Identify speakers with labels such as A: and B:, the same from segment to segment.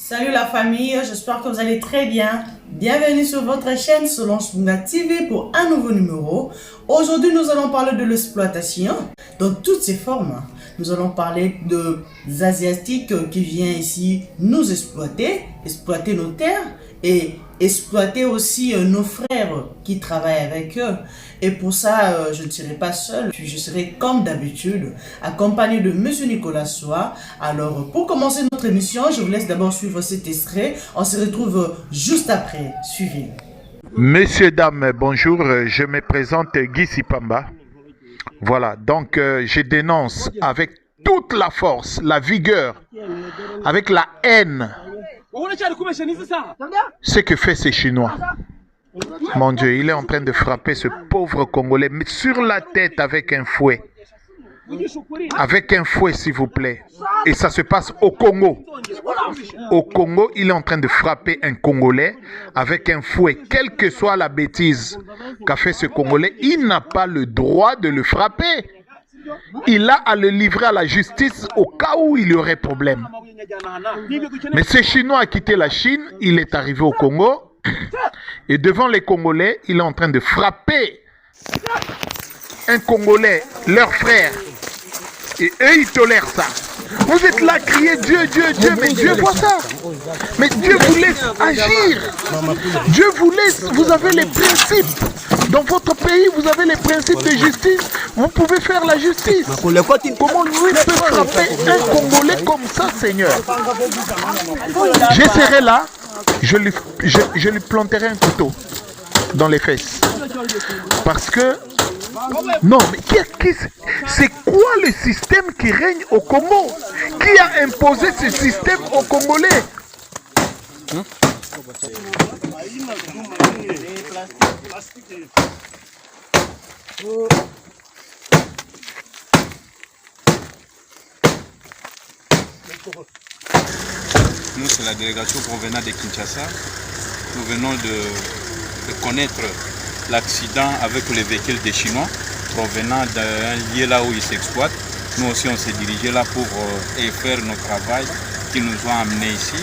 A: Salut la famille, j'espère que vous allez très bien. Bienvenue sur votre chaîne Solange Bunga TV pour un nouveau numéro. Aujourd'hui, nous allons parler de l'exploitation dans toutes ses formes. Nous allons parler des Asiatiques qui viennent ici nous exploiter nos terres et exploiter aussi nos frères qui travaillent avec eux. Et pour ça, je ne serai pas seul, je serai comme d'habitude accompagné de Monsieur Nicolas Soa. Alors, pour commencer notre émission, je vous laisse d'abord suivre cet extrait. On se retrouve juste après. Suivez.
B: Messieurs, dames, bonjour. Je me présente Guy Sipamba. Voilà, donc je dénonce avec toute la force, la vigueur, avec la haine, ce que fait ces Chinois. Mon Dieu, il est en train de frapper ce pauvre Congolais mais sur la tête avec un fouet. Avec un fouet, s'il vous plaît. Et ça se passe au Congo. Au Congo, il est en train de frapper un Congolais avec un fouet. Quelle que soit la bêtise qu'a fait ce Congolais, il n'a pas le droit de le frapper. Il a à le livrer à la justice au cas où il y aurait problème. Mais ce Chinois a quitté la Chine, il est arrivé au Congo. Et devant les Congolais, il est en train de frapper un Congolais, leur frère. Et eux, ils tolèrent ça. Vous êtes là à crier Dieu, Dieu, Dieu, mais Dieu voit ça. Mais Dieu vous laisse agir. Dieu vous laisse, vous avez les principes. Dans votre pays, vous avez les principes de justice. Vous pouvez faire la justice. Comment lui peut frapper un Congolais comme ça, Seigneur? Je serai là, je lui planterai un couteau dans les fesses. Parce que non, mais c'est quoi le système qui règne au Congo? Qui a imposé ce système aux Congolais?
C: Nous, c'est la délégation provenant de Kinshasa. Nous venons de connaître l'accident avec les véhicules des Chinois provenant d'un lieu là où ils s'exploitent. Nous aussi, on s'est dirigé là pour faire notre travail qui nous ont amenés ici.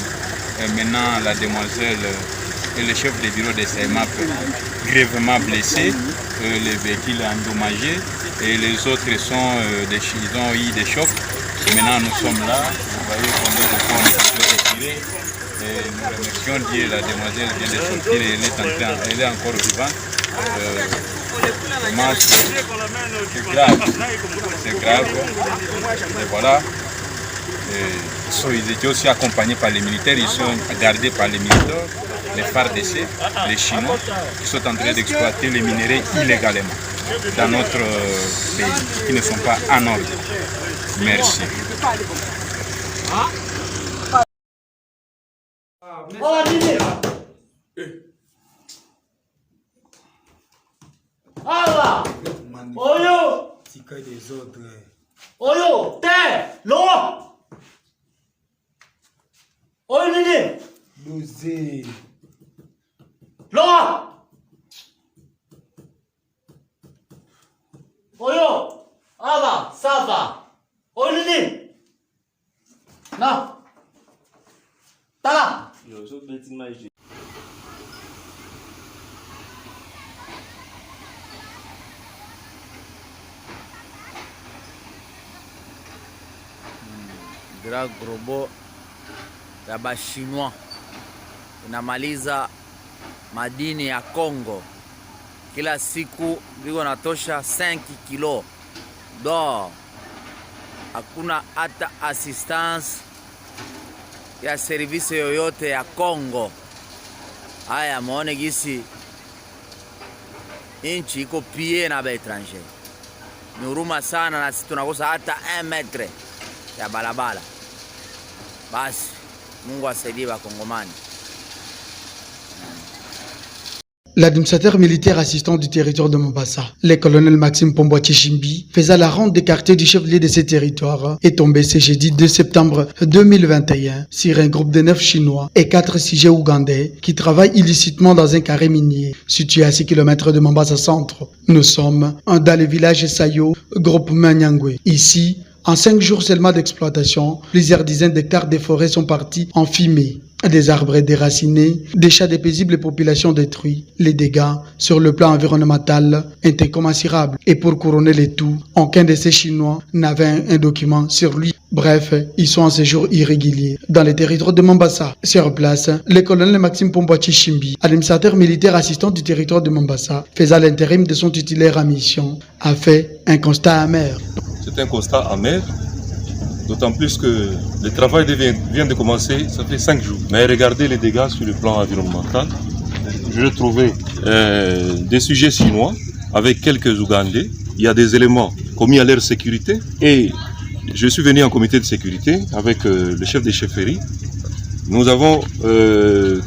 C: Et maintenant, la demoiselle et le chef de bureau de CMAP grièvement blessés, les véhicules endommagés et les autres ils ont eu des chocs. Maintenant, nous sommes là. Vous voyez combien de fois on est retiré. Et nous remercions Dieu, la demoiselle vient de sortir, elle est encore vivante. C'est grave. Et voilà. Ils étaient aussi accompagnés par les militaires, ils sont gardés par les militaires, les FARDC, les Chinois, qui sont en train d'exploiter les minerais illégalement dans notre pays, qui ne sont pas en ordre. Merci.
D: Oyo! Des autres. Oyo! Terre! L'eau! Oyo Nini! Dosé. L'eau! Oyo! Ah ça va! Oyo Nini! Non! T'as là!
E: Drag robo ya bashinois inamaliza madini ya Congo. Kila siku biko natosha 5 kilo do, hakuna hata assistance ya service yoyote ya Congo. Haya, muone gisi inchi iko pie na baetranger. Ni huruma sana, na sisi tunakosa hata 1 metre ya balabala. Basi Mungu asaidie Wakongomani.
F: L'administrateur militaire assistant du territoire de Mombasa, le colonel Maxime Pomboa Chishimbi, faisant la ronde des quartiers du chef-lieu de ces territoires, est tombé ce jeudi 2 septembre 2021 sur un groupe de 9 Chinois et 4 sujets ougandais qui travaillent illicitement dans un carré minier situé à 6 km de Mombasa Centre. Nous sommes dans le village Sayo, groupe Manyangwe. Ici, en 5 jours seulement d'exploitation, plusieurs dizaines d'hectares de forêts sont partis en fumée. Des arbres déracinés, des chats des paisibles populations détruites. Les dégâts sur le plan environnemental étaient commensurables. Et pour couronner les tout, aucun de ces Chinois n'avait un document sur lui. Bref, ils sont en séjour irrégulier dans les territoires de Mombasa. Sur place, le colonel Maxime Pomboa Chishimbi, administrateur militaire assistant du territoire de Mombasa, faisant l'intérim de son titulaire à mission, a fait un constat amer.
G: C'est un constat amer, d'autant plus que le travail vient de commencer, ça fait 5 jours. Mais regardez les dégâts sur le plan environnemental. Je l'ai trouvé des sujets chinois avec quelques Ougandais. Il y a des éléments commis à leur sécurité et je suis venu en comité de sécurité avec le chef des chefferies. Nous avons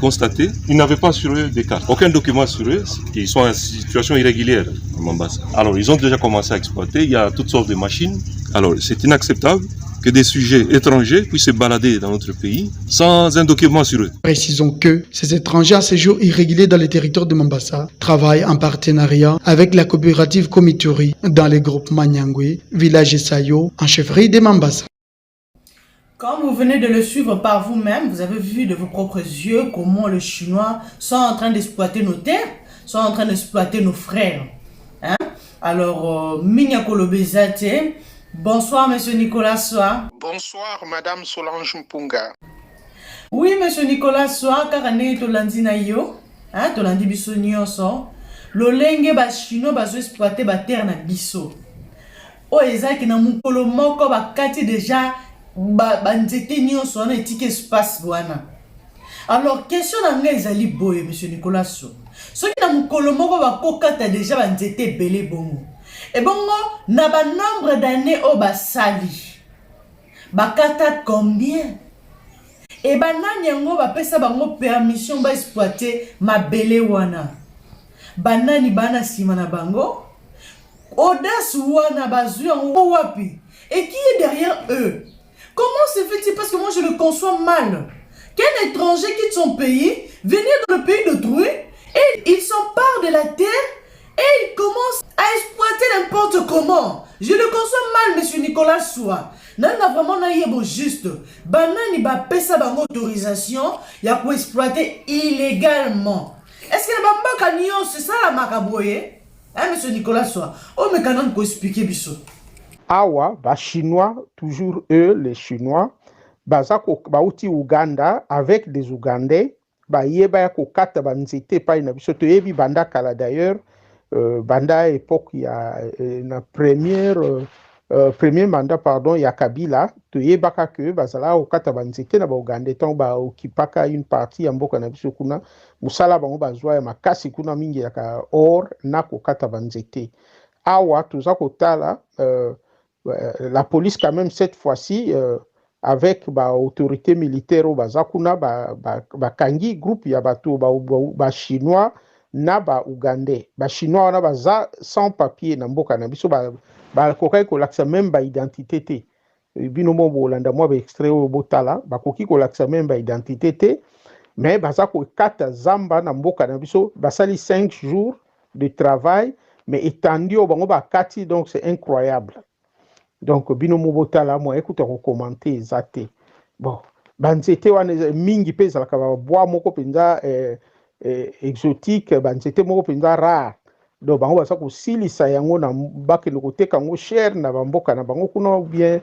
G: constaté qu'ils n'avaient pas sur eux des cartes, aucun document sur eux, ils sont en situation irrégulière à Mombasa. Alors ils ont déjà commencé à exploiter, il y a toutes sortes de machines. Alors c'est inacceptable que des sujets étrangers puissent se balader dans notre pays sans un document sur eux.
F: Précisons que ces étrangers à séjour irrégulier dans les territoires de Mombasa travaillent en partenariat avec la coopérative Komituri dans les groupes Manyangwe, village Sayo, en chefferie de Mombasa.
A: Comme vous venez de le suivre par vous-même, vous avez vu de vos propres yeux comment les Chinois sont en train d'exploiter nos terres, sont en train d'exploiter nos frères. Hein? Alors, Minyakolo Bezate, bonsoir Monsieur Nicolas Soa.
H: Bonsoir Madame Solange Mpunga.
A: Oui Monsieur Nicolas Soa, karane tolandi na yo, hein, tolandi biso nyonso, lolenge ba Chinois bazo exploiter ba terre na biso. O ezaki na mukolo moko bakati déjà banzete nyonso na etike espace wana. Alors question na nga ezali boye Monsieur Nicolas Soa. Soki na mukolo moko bakokata déjà banzete belé bongo. Et bongo, na ba nombre d'années au basali. Bakata combien? Et ba nani yango ba pesa bango permission ba exploiter ma belé wana. Ba nani bana sima na bango? Audace wana bazu yango wapi? Et qui est derrière eux? Comment se fait-il? Parce que moi je le conçois mal. Qu'un étranger quitte son pays, venir dans le pays d'autrui, et il s'empare de la terre, et il commence à exploiter n'importe comment. Je le conçois mal, Monsieur Nicolas Soa. Nana vraiment na yebo juste. Banani ba pesa bango autorisation, ya pour exploiter illégalement. Est-ce que la bamba kanyon c'est ça la makaboye? Hein, Monsieur Nicolas Soa? Oh, mais quand on peut expliquer biso.
H: Awa, ba Chinois, toujours eux, les Chinois, bazako bauti Ouganda avec des Ougandais, ba yeba ya kokata banzete pa ina biso to yebi banda kala d'ailleurs. Banda époque il y a na premier mandat pardon il y a Kabila to yebaka que bazala okata banzete na ba Ougandais tant ba okipaka une partie ya mboka na biso kuna musala bango bazwa ya makasi kuna mingi ya ka or na kokata banzete. Awa tuza kotala la police quand même cette fois-ci avec ba autorité militaire au bazakuna ba kangi groupe ya bato ba chinois na ba ougandais ba chinois na baza sans papier na mboka na biso ba kokai ko laksa même ba identité te bino mo bolanda mo ba extrait au botala ba koki ko laksa même ba identité te mais baza ko kata zamba na mboka na biso basali 5 jours de travail mais étendu au bango ba kati donc c'est incroyable. Donc bino mo botala mo écoute ko commenter zate bon banzete wana mingi pesa la ka bois moko penza exotique banzete moko penza rare donc bango basa ko silisa yango na bakelo koteka ngo cher na bamboka na bango kuno bien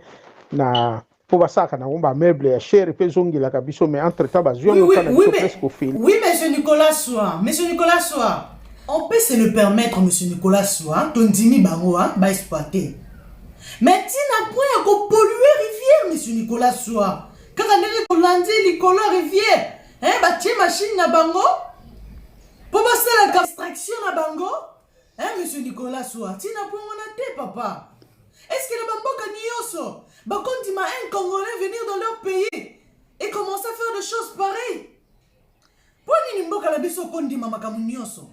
H: na po basaka na ba meuble ya cher pe zongila ka biso mais entre temps bazio kana presque au fil.
A: Oui Monsieur Nicolas Soa, Monsieur Nicolas Soa, on peut se le permettre Monsieur Nicolas Soa, tondimi bango ba exploiter. Mais tu n'as point à polluer rivière, Monsieur Nicolas Soa. Quand on est Hollandi, l'icolo rivière, hein, bâtir machine na bango, pour passer la extraction na bango, hein, Monsieur Nicolas Soa, tu n'as point à papa. Est-ce que le bambo kanyoso, bah quand il m'a un Congolais venir dans leur pays et commencer à faire des choses pareilles? Pour n'imbo kalabiso kondi mama kamunyoso.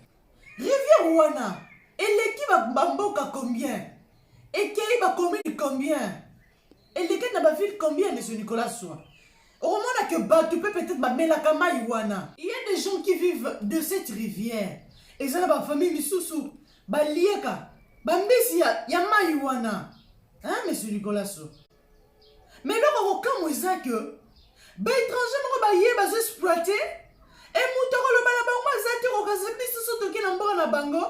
A: Rivière wana, et l'équipe bambo ka combien? Et qui va combien combien? Et les gars n'a ville combien, Monsieur Nicolas Soa? Au moment que tu peux peut-être mettre la kamaïwana. Il y a des gens qui vivent de cette rivière. Et ça, la famille Misusu, Balieka, Bambisia, Yamaïwana. Hein, Monsieur Nicolas Soa? Mais là, aucun moyen que ba étranger moko ba ye bazo exploiter et mutoko lo bana bango azate ko kasa biso so toke na mboka na bango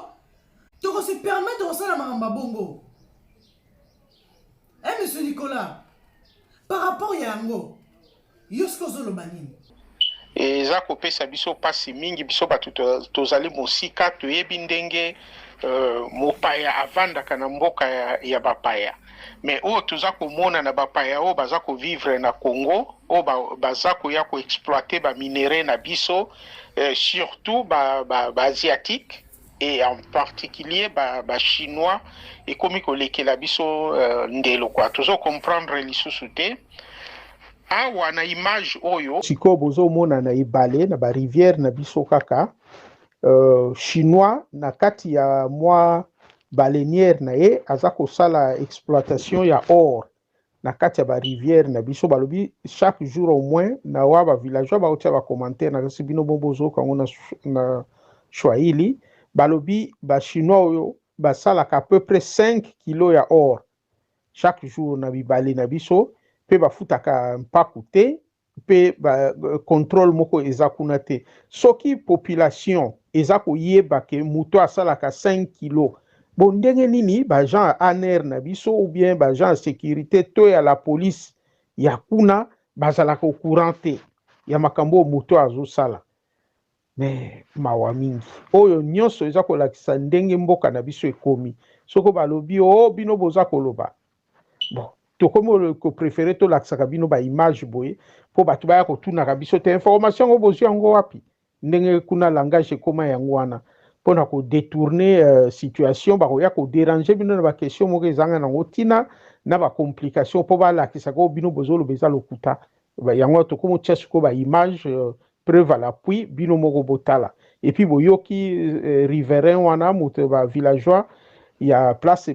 A: toko se permettre de sala makamba bongo. Monsieur Nicolas, par rapport à yango yosko zo lo banini
H: eza kopesa biso pasi mingi biso bato tozali mosika toyebi ndenge mopaya avandaka na mboka ya bapaya mais oyo toza komona na bapaya oyo baza kovivre na Congo oyo baza koya koexploite baminere na biso surtout baasiatique et en particulier chinois ekomi kolekela biso ndelo kwa tozo comprendre lisusu te awa na image oyo sikoyo bozomona na ebale na barivière na biso kaka chinois na kati ya mwa baleinière na ye aza kosala exploitation ya or na kati ya barivière na biso balobi chaque jour au moins na wa bavillageois baotia bacommentaire na kasi bino bozoyoka yango na Swahili balobi bachinois oyo basalaka à peu près 5 kilos ya or chaque jour na bibale na biso pe bafutaka mpaku te pe contrôle moko eza kuna te soki population eza koyeba ke muto asalaka 5 kilos bon ndenge nini bajan aner na biso ou bien bajan sécurité to ya la police ya kuna bazalaka au courant te ya makambo muto azosala mais mawa mingi oyo nyonso eza kolakisa ndenge mboka na biso ekomi soko balobi o bino boza koloba bon tokomi ko préféré to lakisaka bino ba image boye po bato baya kotunaka biso te information ngo bozwi yango wapi ndenge kuna langage ekoma yango wana mpona kodétourner situation bakoya kodéranger bino na baquestion moko ezanga nango ntina na bacomplication mpo balakisaka o bino bozoloba eza lokuta yango tokomi otia sikoyo baimage preuve à l'appui bino moko botala et puis boyoki riverain wana moto bavillageois ya place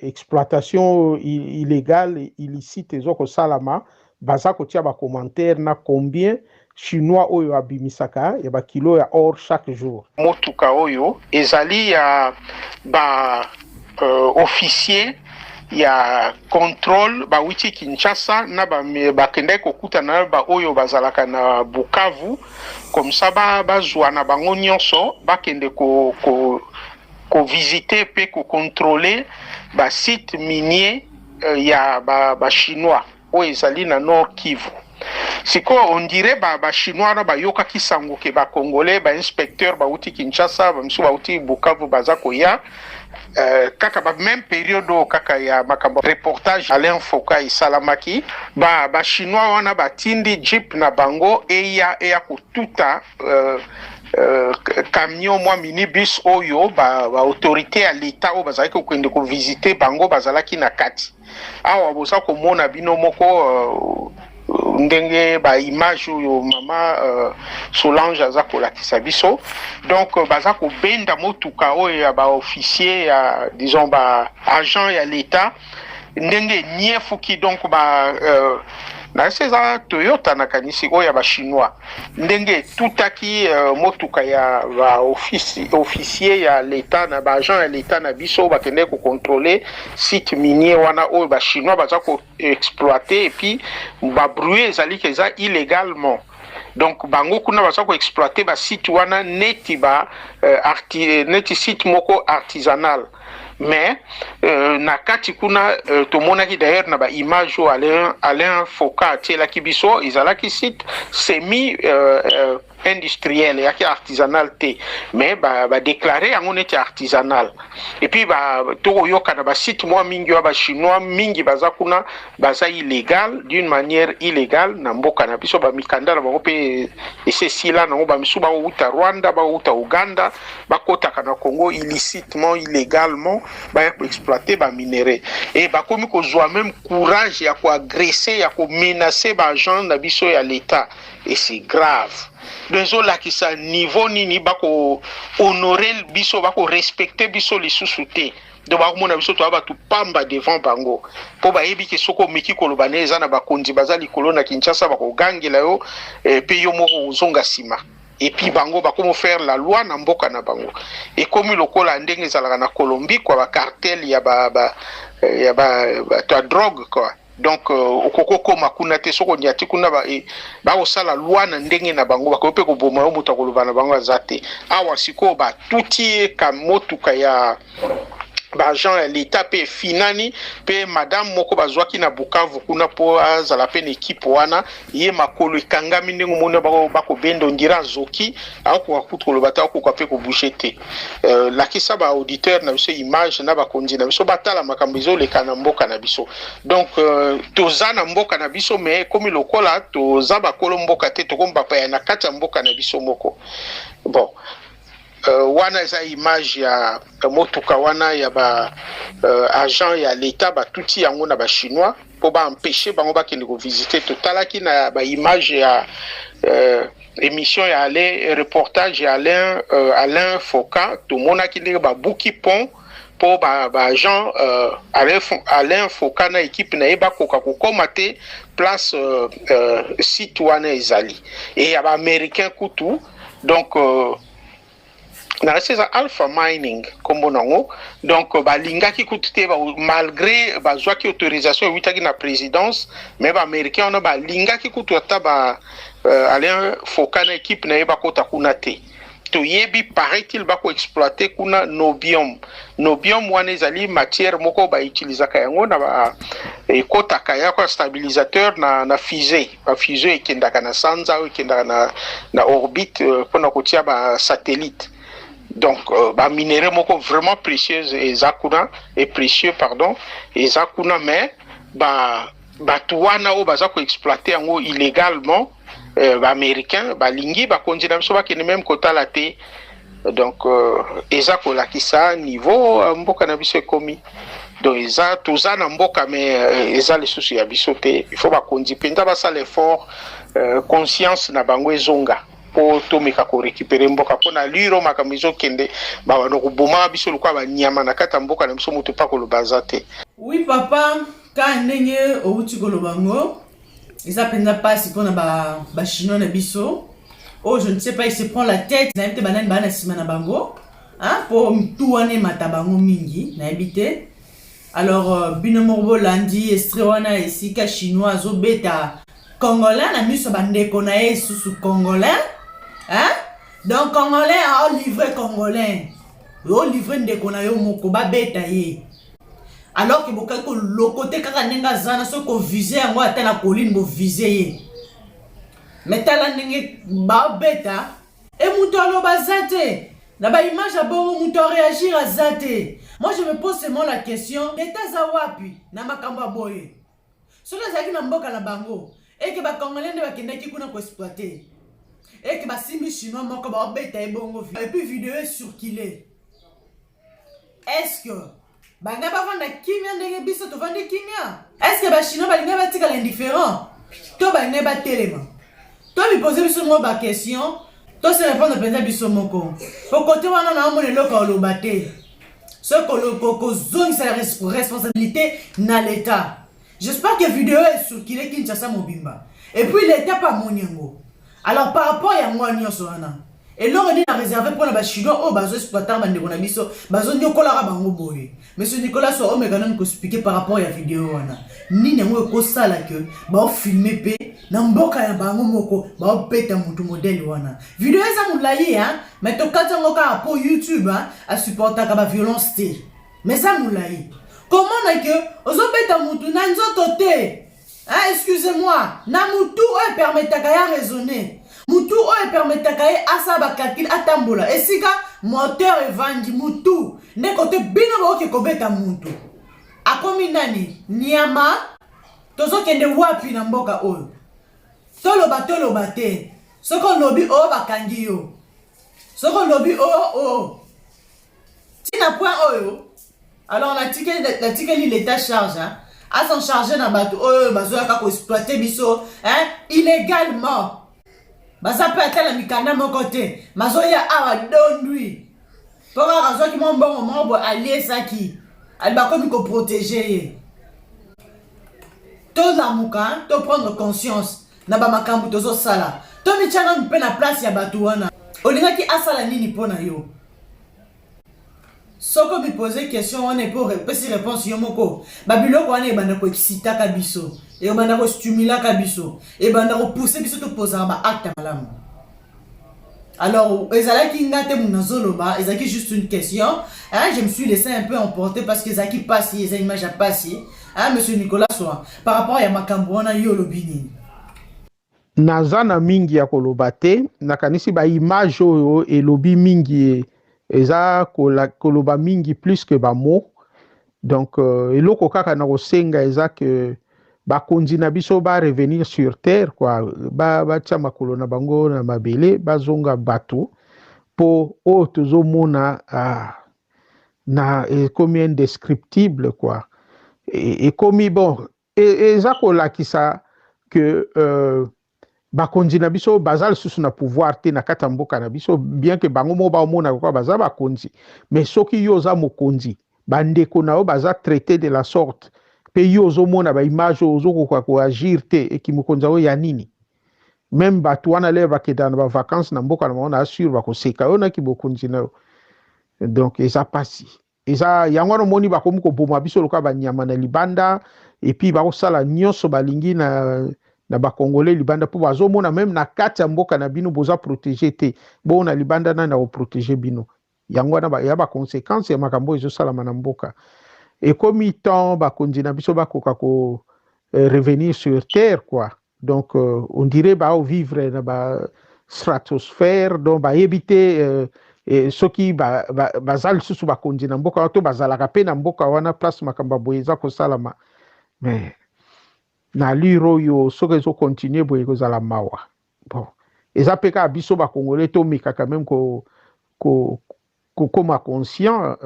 H: exploitation illégale illicite ezo kosalama baza kotia bacommentaire na combien chinois oyo abimisaka ya bakilo ya or chaque jour motuka oyo ezali ya officier ya contrôle bawiti Kinshasa na bakende kokutana ba oyo bazalaka na Bukavu comme ça bazwa na bango nyonso bakende ko visiter pe ko contrôler ba site minier ya ba chinois oyo ezali na Nord Kivu. Siko on dirait ba chinois na ba yoka kisango ke ba congolais ba inspecteur ba uti Kinshasa ba msu ba uti Bukavu baza koya kaka ba même période kaka ya makambo reportage Alain Foka isalamaki ba chinois wana batindi jeep na bango eya kututa camion mwa minibus oyo ba autorité ya l'état o bazalaki kokende ko visiter bango bazalaki na kati awa boza komona bino moko ndenge ba image oyo mama Solange aza kolakisa biso donc baza kobenda motuka oyo ya ba officier ya disons ba agent ya l'état ndenge niefuki donc ba na seza Toyota na kanisi oyo ya ba chinois ndenge tutaki motuka ya ba officier ya l'état na ba agent ya l'état na biso bakende ko contrôler site minier wana oyo ba chinois baza ko exploiter et puis ba bruit ezali keza illégalement donc bango kuna baza ko exploiter ba site wana neti neti site moko artisanal mais na kati kuna tomonaki d'ailleurs na ba image o Alain Foka tielaki biso izalaki site semi industriel yaki artisanal te mais ba déclarer yango neti artisanal et puis to yoka na ba site moi mingi wa ba chinois mingi baza kuna baza illégal d'une manière illégale na mboka na biso ba mikanda na bango pe esesila na ba misu ba uta Rwanda ba uta Uganda ba kota kana Congo illicitement illégalement ba exploiter ba minéraux et ba komi ko zwa même courage ya ko agresser ya ko menacer ba agent na biso ya l'état et c'est grave. Dezo la ki sa niveau nini bako honorer biso bako respecter biso lisusu te. Do ba komona biso to ba tu pamba devant bango. Po ba yebi ke soko miki kolobane eza na bakonzi bazali kolona Kinshasa bako gangela yo pe yo moko uzonga sima. Et puis bango ba comment faire la loi na mboka na bango. Et comme lokola ndenge ezalaka na Colombie kwa ba cartel ya ba drogue quoi. donc okoko makuna te soko nyati kuna ba osala loi na ndenge na bango bakope ko boma yo muta koloba na bango azate awa siko ba tuti ka motuka ya ba agent ya l'état pe finani pe madame moko bazwaki na Bukavu kuna po azala pe équipe wana ye makolo ekangami ndenge mona bako bendo ndira zoki ako kutu lobata ko kape ko bouger te la kisa ba auditeur na biso image na ba konzi na biso batala makambo zo le kana mboka na biso donc tozana mboka na biso mais comme lokola toza ba kolo mboka te to komba pa ya na kata mboka na biso moko bon wana eza image ya motuka wana ya ba agent ya l'état ba tuti yango na ba chinois po ba empêcher bango ba kende ko visiter totalaki na ba image ya émission ya reportage ya Alain Foka to monaki ndenge ba buki pont po ba agent Alain Foka na équipe na eba koka kokoma te place site wana ezali et ya ba américain kutu donc na c'est Alpha Mining comme bonango donc balinga ki kutute malgré bazwaki autorisation witaki na présidence mais ba américain on ba linga ki kututa ba Alain Foka na équipe na yeba kota kuna te to yebi paraît-il ba ko exploiter kuna nobium wana ezali matière moko ba utilisaka yango na ba ekota kaya ko stabilisateur na fusée ba fusée ekendaka na sanza ekendaka na orbite pona kotia ba satellite. Donc, minéraux moko vraiment précieux et précieux pardon et zakuna mais tuwana o baza ko exploiter yango illégalement américain lingi konjina biso ba kene même kota la te donc ezako la kisa niveau mboka na biso ekomi donc eza toza na mboka mais eza les soucis ya biso te il faut ba konji penda ba sala effort conscience na bango ezonga po tomeka ko récupérer mboka pona liro makamizo kende ba wana ko boma biso lokwa ba nyama na kata mboka na biso mutu pa ko lobaza te.
A: Oui papa ka ndenge outi ko lobango eza penza pasi pona ba chinois na biso oh je ne sais pas il se prend la tête na yete banani bana sima na bango hein pour tout wane mata bango mingi na habité alors bino morbo landi estrewana esika chinois zo beta congolais na miso bandeko na yesu congolais. Hein? Donc congolais a livré congolais. Yo livré ndeko na yo moko ba beta ye. Alors que boka ko le côté kaka nenga zana so ko viser yango ata na colline bo viser ye. Mais tala ndenge ba beta et muto alo bazate. Na ba image a bongo muto réagir à zate. Moi je me pose seulement la question, l'état za wapi na makambo boye. Soki zaki na mboka na bango et que ba congolais ne ba kendaki kuna ko exploiter. Et que Simbi chinois moko ba beta ebongo et puis vidéo circulé. Est-ce que banga ba vanda kimia ndenge biso to vanda kimia? Est-ce que ba chinois ba linga ba tika l'indifférent? To ba ne ba telema. To mi poser biso mo ba question, to se répondre penza biso moko. Pour côté wana na mo le loka olobate. Ce que zone sa responsabilité na l'état. J'espère que la vidéo est circulée Kinshasa Mobimba. Et puis l'état pas monyango. Alors par rapport à moi nyosona et l'on est réservé pour les chinois au bazo exploitant bande na biso bazo nyokola bango boye monsieur Nicolas so omega non ko expliquer par rapport à la vidéo wana nini ngo ko sala que ba filmer pe na mboka ya bango moko ba peta mutu modèle wana vidéo eza mulayi hein mais to kata ngoka pour YouTube hein à supporter ka ba violence té mais ça mulayi comment na que ozo peta mutu na nzoto té. Ah, excusez-moi, na mutu o permetaka ya raisonner. Mutu o permetaka ya asaba calcul atambola. Esika moteur evandi mutu. Ne kote bino ba oke kobeta mutu. Akomi nani? Nyama. Tozo kende wapi na mboka oyo. Toloba te. Soko lobi o bakangi yo. Soko lobi o. Tina point oyo. Alors la ticket l'état charge hein. À s'en charger dans bateau, bazoya kako exploiter biso, hein, illégalement. Baza peut être la mikanda mon côté. Mazoya awa dondui. Pour la raison qui m'ont bon moment allié ça qui. Elle va comme qu'on protéger. Tout la mouka, to prendre conscience. Na ba makambu tozo sala. To mi chana mpe na place ya bato wana. Olinga ki asala nini pona yo. Soko bi poser question on est pour répéter réponse yomoko. Babiloko wana ebanda ko excita ka biso. Et ebanda ko stimuler ka biso. Ebanda ko pousser biso to poser ba acte malamu. Alors, ezalaki ngate munazoloba, ezalaki juste une question. Hein, je me suis laissé un peu emporter parce que ezalaki passi, ezalaki image a passi. Hein, monsieur Nicolas Soa, par rapport à makambo wana yo lobini.
H: Naza na mingi ya koloba te, nakanisi ba image oyo elobi mingi eza koloba mingi plus que ba mot. Donc eloko kaka na kosenga eza que bakonzi na biso ba revenir sur terre quoi, ba tia makolo na bango na mabele bazonga bato po o tozomona na ekomi indescriptible quoi. Et comme bon eza kolakisa que bakonzi na biso bazal susu na pouvoir te na kata mboka na biso, bien que bango mo ba omona kwa baza bakonzi, mais soki yo za mokonzi bandeko na yo baza traité de la sorte pe yo ozomona ba image ozoko kwa ko agir te ekimokonza o ya nini. Même bato wana le bakeda na ba vacances na mboka na mona assure bakoseka yo na kibokonzi na yo. Donc eza pasi eza yango no moni bakomi ko boma biso loka ba nyama na libanda et puis bakosala nyonso balingi na ba congolais libanda po bazomona même na kati ya mboka na bino boza protéger te bo na libanda na ko protéger bino. Yango na ya ba conséquences ya makambo ezosala na mboka. Et comme il temps bakonzi na biso bakoka ko revenir sur terre quoi. Donc on dirait ba vivre na ba stratosphère donc ba éviter soki bazal susu bakonzi na mboka to bazalaka pe na mboka wana place makamba boyeza ko salama. Mais na liro yo soki ezo continuer boye kozala mawa. Bon eza peka biso ba congolais to mika quand même ko comme conscient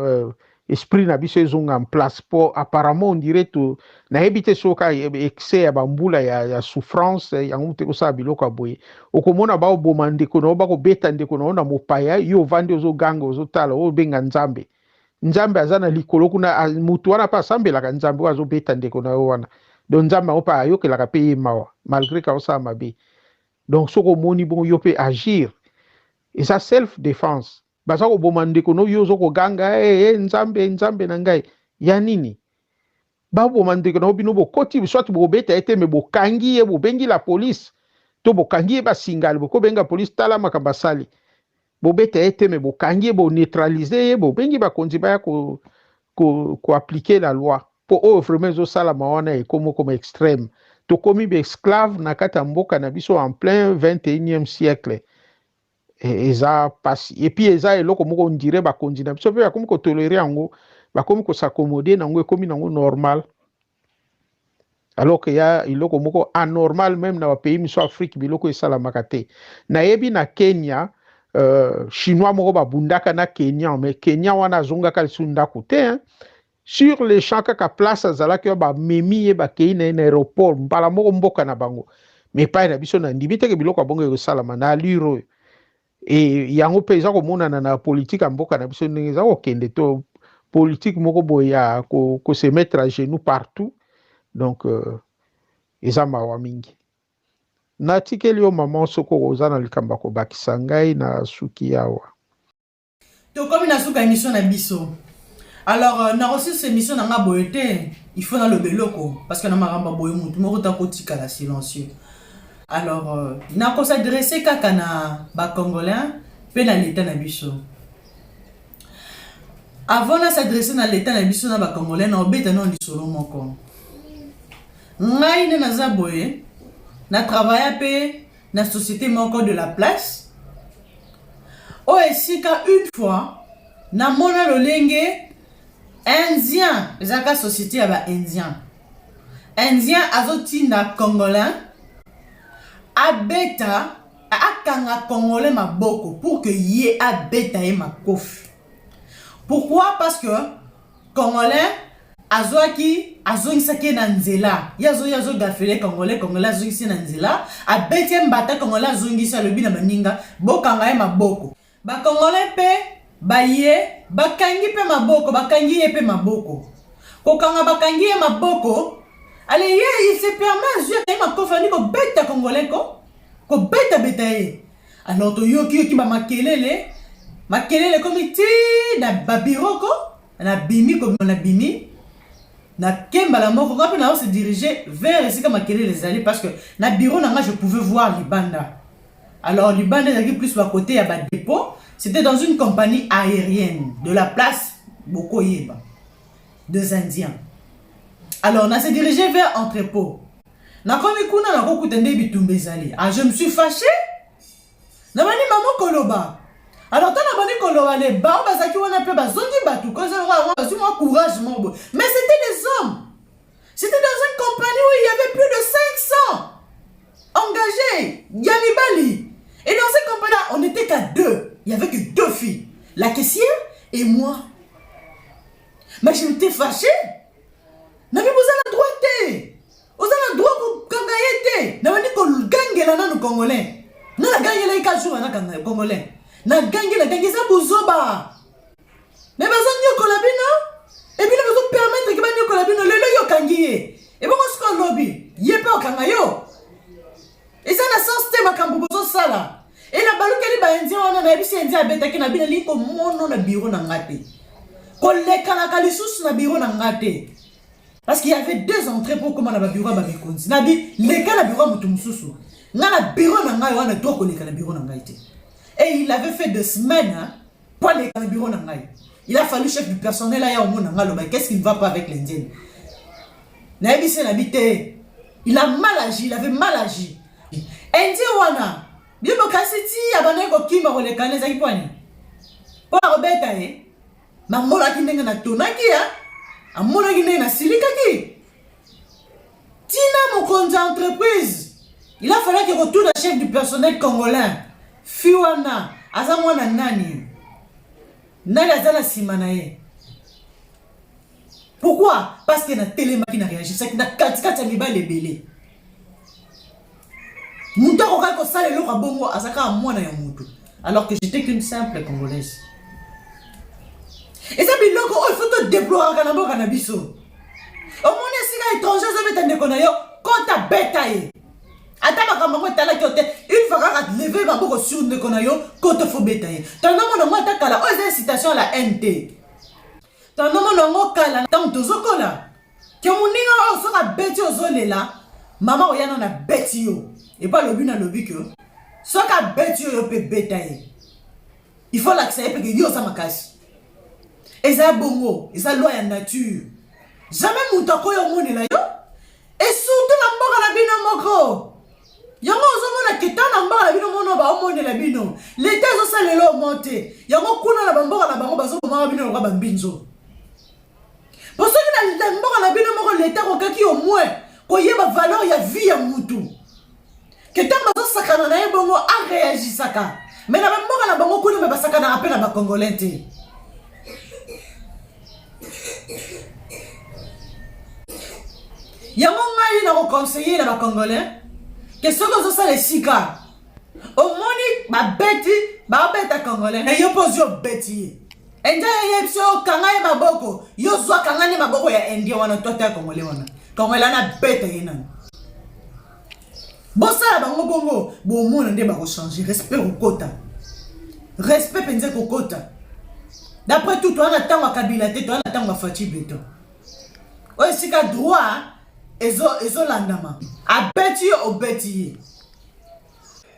H: esprit na biso ezonga en place pour apparemment on dirait tout na ebité soka excès ya bambula ya souffrance ya ngumte ko sa biloko boye okomona ba obomande ko no ba ko beta ndeko na mopaya yo vandi ozo ganga ozo tala o benga nzambe azana likolo kuna mutu wana pa sambela ka nzambe wazo beta ndeko na wana donc nzambe opa ayokela ka pe mawa malgré ka osa mabe. Donc soko moni bon yo pe agir et ça self défense baza ko bomande ko no yo zo ko ganga nzambe na ngai ya nini ba bomande ko no bino bo koti soit bo beta ete me bo kangi e bo bengi la police to bo kangi e ba singal bo ko benga police tala makamba sali bo beta ete me bo kangi e bo neutraliser bo bengi ba konzi ba ko appliquer la loi po o vraiment zo sala mawana e comme extrême to komi be esclave na kata mboka na biso en plein 21e siècle. Eza pasi et puis eza eloko moko on dirait bakonzi na biso pe bakomi ko tolérer yango bakomi ko s'accommoder nango ekomi nango normal alors que ya eloko moko anormal même na pays miso Afrique biloko esalamaka te. Nayebi na Kenya chinois moko babundaka na Kenya mais Kenya wana azongaka lisunda kote hein. Sur les champs kaka place azalaki ba memi e ba kei na aéroport mbala moko mboka na bango mais pa na biso na ndibite ke biloko bongo esalama na liro. Et yango peza ko monana na politique mboka na biso ndenge za okende to politique moko boya ko se mettre à genoux partout. Donc eza mawa mingi na tikeli yo maman soko ozana likamba ko bakisa ngai na suki yawa
A: to comme na suka émission na biso. Alors na aussi cette émission na boyete il faut na le beloko parce que na maramba boye mutu moko ta kotika la silencieux. Alors, na ko s'adresser kaka na ba congolais pe na l'état na biso. Avant de s'adresser na l'état na biso na ba congolais na obeta non lisolo moko. Ngai na zaboye na travailler pe na société moko de la place. O esika une fois na mona lolenge indien, ezaka société ya ba indien. Indien azotinda congolais abeta akanga congolais maboko pour que yé abeta e makofi. Pourquoi? Parce que congolais azoaki azongisaki na nzela yazo gafele congolais azongisi na nzela abeti mbata congolais azongisi alobi na maninga bokanga e maboko ba congolais pe baye bakangi pe maboko bakangi ye pe maboko kokanga bakangi ye maboko. Allez, il se permet, je ma coffre, ko beta congolais ko beta beta ye. Alors to yoki ba makelele makelele komiti na babiroko na bimi comme na bimi na kemba la moko quand on se diriger vers ici comme makelele les allées parce que na bureau na je pouvais voir les bandes. Alors les bandes étaient plus à côté à bas dépôt, c'était dans une compagnie aérienne de la place Bokoyeba, deux Indiens. Alors on a se dirigé vers entrepôt. Na komi kuna na kokutende bitumbe zali. Ah je me suis fâché. Na bani maman koloba. Alors tant na bani koloba les ba bazaki wana pe bazongi batu ko ça va moi courage mon. Mais c'était des hommes. C'était dans une compagnie où il y avait plus de 500 engagés. Yamibali. Et dans cette compagnie on n'était qu'à deux. Il y avait que deux filles, la caissière et moi. Mais je m'étais fâché. Nabi vous avez la droite. Vous avez le droit pour Kangayete. N'a pas dit qu'on gagne là dans Congolais. N'a pas gagné les 4 jours dans Congolais. N'a gagné ça pour Zoba. Mais besoin de Kolabino. Et puis nous besoin permettre que nous Kolabino le yo kangiye. Et bon ce qu'on lobby. Yé pas au Kangayo. Et ça n'a sens thème à Kambozo Sala. Et la balu keli ba indien on a bi si indien beta ki na bi na liko mono na bureau na ngate. Koleka na kalisus na bureau na ngate. Parce qu'il y avait deux entrées pour comment on a bureau à Babikonzi. Nabi, les cas la bureau à Moutoumoussou. N'a la bureau n'a pas eu droit que la bureau n'a pas été. Et il avait fait 2 semaines pour les cas la bureau n'a pas. Il a fallu chef du personnel là au monde n'a pas. Qu'est-ce qui ne va pas avec l'Indien? Nabi c'est l'habité. Il a mal agi, il avait mal agi. Indien wana. Bien mon cassiti abandonné ko kimba ko les canets à poignet. Pour Roberta ma mola qui n'est na tonaki hein. Amona guiné na silikaki. Tina mon compte entreprise. Il a fallu qu'il retourne le chef du personnel congolais. Fiwana, azamwana nani. Nani azala simanaye. Pourquoi? Parce que na téléma qui n'a réagi. C'est que na katikata miba les belé. Mouta ko kako sale lo rabongo azaka mwana ya mutu. Alors que j'étais qu'une simple congolaise. Et ça, il faut te déployer à la cannabis. Au monde, si les étrangers sont en déconnayo, quand ta bétail. Attends, ma maman, une fois que tu levé ma bouche sur le déconnayo, quand tu faut bétail. Ton nom, on a ta la incitation à la NT. Ton nom, on a kala, tant de zokola. Que mon nina sera bêti aux zones là, maman, on y a bêti. Et pas le but dans le but que. Soit qu'à bêti, on peut bétail. Il faut l'accepter parce que yo, ça m'a cassé. Et ça bongo, et ça loi en nature. Jamais moutako yo monde là yo. Et surtout na mboka la bino moko. Yango ozomo na keta na mboka la bino mono ba monde la bino. L'état zo ça lelo monter. Yango kuna na mboka na bango bazo koma bino ba mbinzo. Pour ceux qui na mboka la bino moko l'état ko kaki au moins ko yeba valeur ya vie ya mutu. Keta bazo sakana na bongo a réagi saka. Mais na mboka na bango kuna ba sakana appel na ba congolais te. Yango ngai na conseiller na ba congolais que ce que ça les sika au moni ba beta congolais et yo pose yo beti enda yepso kanga ya maboko yo zwa kanga ni maboko ya India wana tota congolais wana congolais na beta yena bosa bango bongo bo mona nde ba ko changer respect au kota respect penze ko kota d'après tout toi na tango kabila te toi na tango Fachi Beton o sika droit ezo landama abeti au beti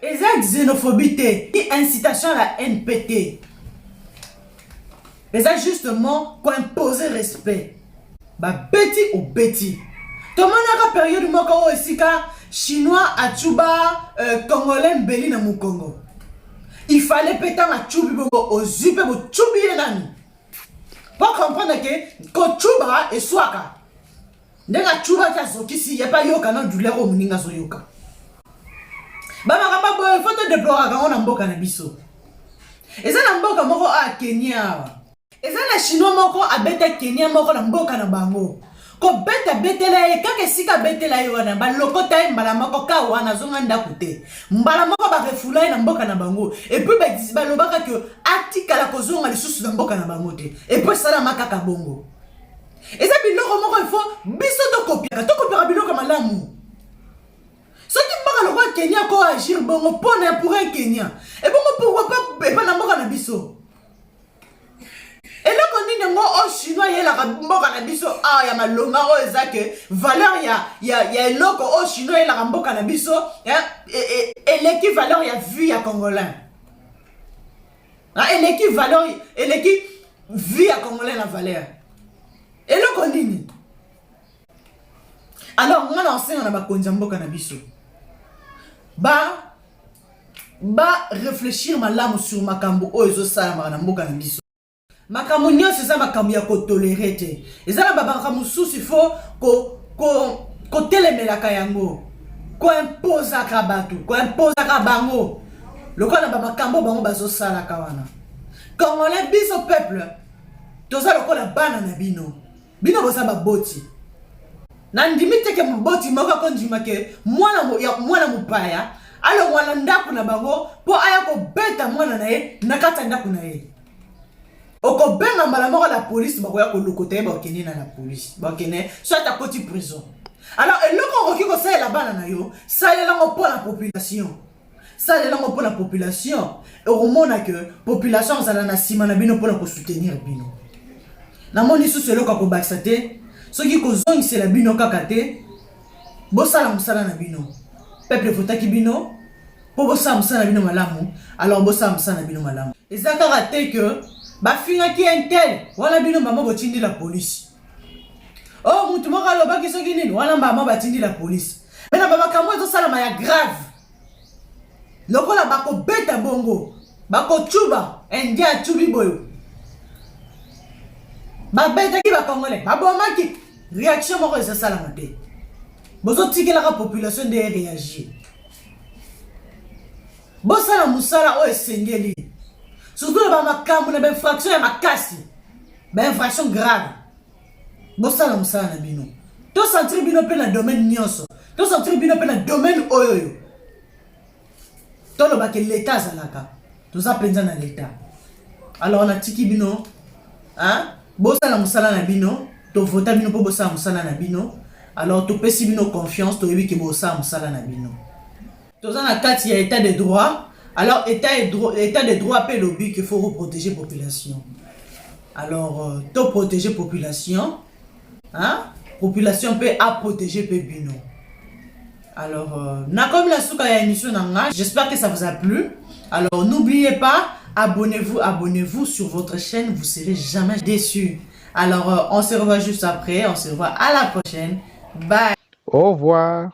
A: eza xénophobie et incitation à la NPT eza justement pour imposer respect ba beti au beti tout le monde a période moko esika chinois achuba congolais mbeli na mukongo il fallait péter ma chubi bongo au zupe bo chubi nani pour comprendre que ko chuba et swaka ndeka chuba ta sokisi ya pa yoka na douleur au muninga so yoka ba makamba boy photo de blora ka ona mboka na biso eza na mboka moko a Kenya eza na chinois moko abeta Kenya moko na mboka na bango ko betela e kaka sika betela yo wana ba lokota e mbala moko ka wana zonga ndako te mbala moko ba refula na mboka na bango et puis ba lobaka que atikala kozonga lisusu na mboka na bango te et puis sala makaka bongo. Et ça, il faut biso to copier biloko malamu. Ce qui parle le roi Kenya ko agir bon pour un Kenya. Et bon pourquoi pas na mboka na biso. Et là, on dit que chinois, il y a la mboka na biso, ah, il y a ma longa, oh, que valeur, il y a l'autre, oh, chinois, il y a la mboka na biso, et l'équivalent, il y a vu, il y a congolais. Et l'équivalent, et l'équipe, vie à congolais la valeur. Et là, on dit. Alors, moi, l'enseigne, on a ma mboka na biso. Réfléchir ma lame sur ma kambo, oh, ils ont ça, ma mboka na biso. Makambo nyonso eza makambo ya kotolérer te. Eza na babaka mosusu il faut ko telemelaka yango. Ko imposaka bato, ko imposaka bango. Lokola na makambo bango bazosalaka wana. Congolais biso peuple. Toza lokola bana na bino. Bino boza baboti. Na ndimi teke mboti moko kondima ke mwana mupaya. Alors wana ndako na bango po aya ko beta mwana na ye nakata ndako na ye. Oko benga mbala moko la police bakoya ko lokote ba okene na la police ba okene soit à côté prison. Alors eloko okoki ko sala bana na yo salela ngo pour la population, salela ngo pour la population et omona que population zala na sima na bino pour ko soutenir bino na moni sous eloko ko bakisa te soki ko zongisela bino kaka te bosala musala na bino peuple votaki bino po bosala musala na bino malamu alors bosala musala na bino malamu ezaka raté que bafinga ki intel wala bino mama botindi la police. Oh mutu moko alobaki soki nini wala mama batindi la police. Mena baba kambo ezosalama ya grave. Lokola bako beta bongo bako chuba endia chubi boyo. Babeta ki bakongole babomaki réaction moko ezosalama te. Bozo tikela ka population de réagir. Bosala musala o esengeli. Surtout dans ma camp, on a une infraction et ma casse. Une infraction grave. Bon, ça, on s'en a bino. Tous en tribunal dans le domaine nyonso. Tous en tribunal dans le domaine oyo. Tout le bac l'État zalaka. Tous ça pendant dans l'État. Alors on a tiki bino. Hein? Bon, ça, on s'en a bino. Tu votes bino pour bossa on s'en a bino. Alors tu peux si bino confiance, tu veux que bossa on s'en a bino. Tous en a quatre, il y a état de droit. Alors, état de droit appelle au but qu'il faut protéger la population. Alors, tu protéger la population. Hein? Population peut protéger Pébino. Alors, comme la souka ya émission nanga, j'espère que ça vous a plu. Alors, n'oubliez pas, abonnez-vous sur votre chaîne, vous ne serez jamais déçus. Alors, on se revoit juste après, on se revoit à la prochaine. Bye.
H: Au revoir.